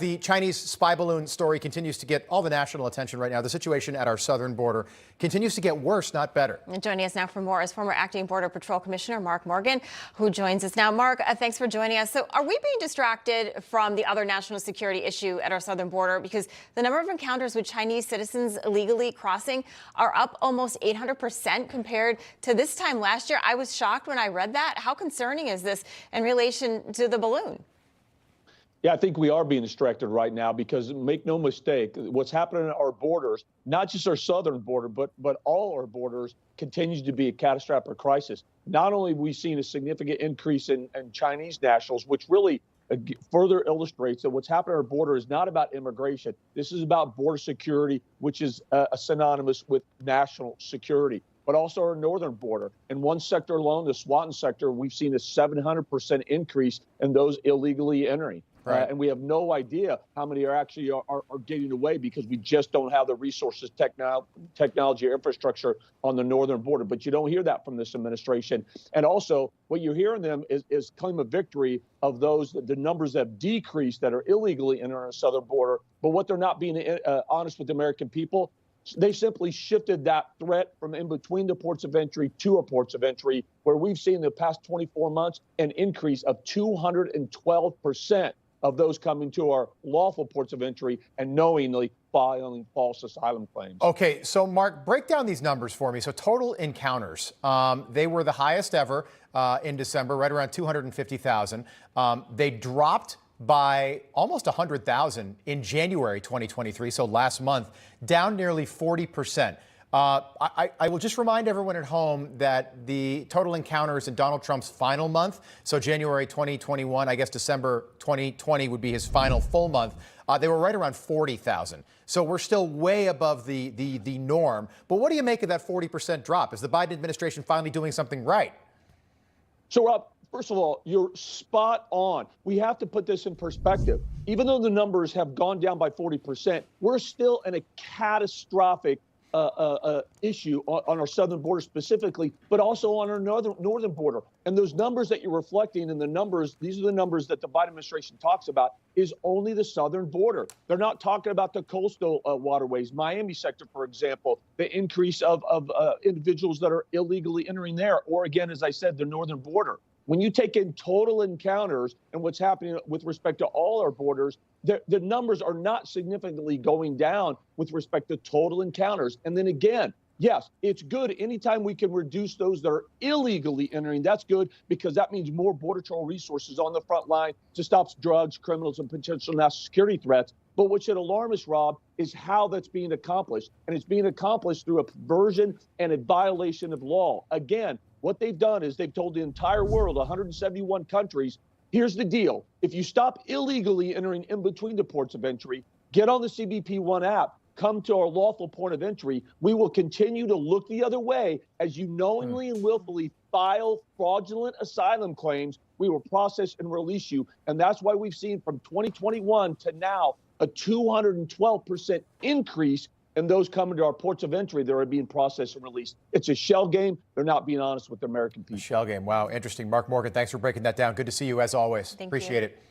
The Chinese spy balloon story continues to get all the national attention right now. The situation at our southern border continues to get worse, not better. And joining us now for more is former Acting Border Patrol Commissioner Mark Morgan, who joins us now. Mark, thanks for joining us. So are we being distracted from the other national security issue at our southern border? Because the number of encounters with Chinese citizens illegally crossing are up almost 800% compared to this time last year. I was shocked when I read that. How concerning is this in relation to the balloon? Yeah, I think we are being distracted right now because make no mistake, what's happening at our borders, not just our southern border, but all our borders continues to be a catastrophic crisis. Not only have we seen a significant increase in Chinese nationals, which really further illustrates that what's happening at our border is not about immigration. This is about border security, which is synonymous with national security, but also our northern border. In one sector alone, the Swanton sector, we've seen a 700% increase in those illegally entering. Right. And we have no idea how many are actually are getting away because we just don't have the resources, technology, or infrastructure on the northern border. But you don't hear that from this administration. And also, what you're hearing them is claim a victory of those, the numbers that have decreased that are illegally entering our southern border. But what they're not being honest with the American people, they simply shifted that threat from in between the ports of entry to our ports of entry, where we've seen in the past 24 months an increase of 212% of those coming to our lawful ports of entry and knowingly filing false asylum claims. Okay, so Mark, break down these numbers for me. So total encounters, they were the highest ever in December, right around 250,000. They dropped by almost 100,000 in January 2023, so last month, down nearly 40%. I will just remind everyone at home that the total encounters in Donald Trump's final month, so January 2021, I guess December 2020 would be his final full month, they were right around 40,000. So we're still way above the norm. But what do you make of that 40% drop? Is the Biden administration finally doing something right? So, Rob, first of all, you're spot on. We have to put this in perspective. Even though the numbers have gone down by 40%, we're still in a catastrophic issue on our southern border specifically, but also on our northern border. And those numbers that you're reflecting and the numbers, these are the numbers that the Biden administration talks about, is only the southern border. They're not talking about the coastal waterways. Miami sector, for example, the increase of individuals that are illegally entering there, or again, as I said, the northern border. When you take in total encounters and what's happening with respect to all our borders, the numbers are not significantly going down with respect to total encounters. And then again, yes, it's good anytime we can reduce those that are illegally entering. That's good because that means more Border Patrol resources on the front line to stop drugs, criminals, and potential national security threats. But what should alarm us, Rob, is how that's being accomplished. And it's being accomplished through a perversion and a violation of law. Again, what they've done is they've told the entire world, 171 countries, here's the deal. If you stop illegally entering in between the ports of entry, get on the CBP One app, come to our lawful point of entry, we will continue to look the other way as you knowingly and willfully file fraudulent asylum claims. We will process and release you. And that's why we've seen from 2021 to now a 212% increase and those coming to our ports of entry that are being processed and released. It's a shell game. They're not being honest with the American people. Shell game. Wow, interesting. Mark Morgan, thanks for breaking that down. Good to see you as always. Thank Appreciate you. it.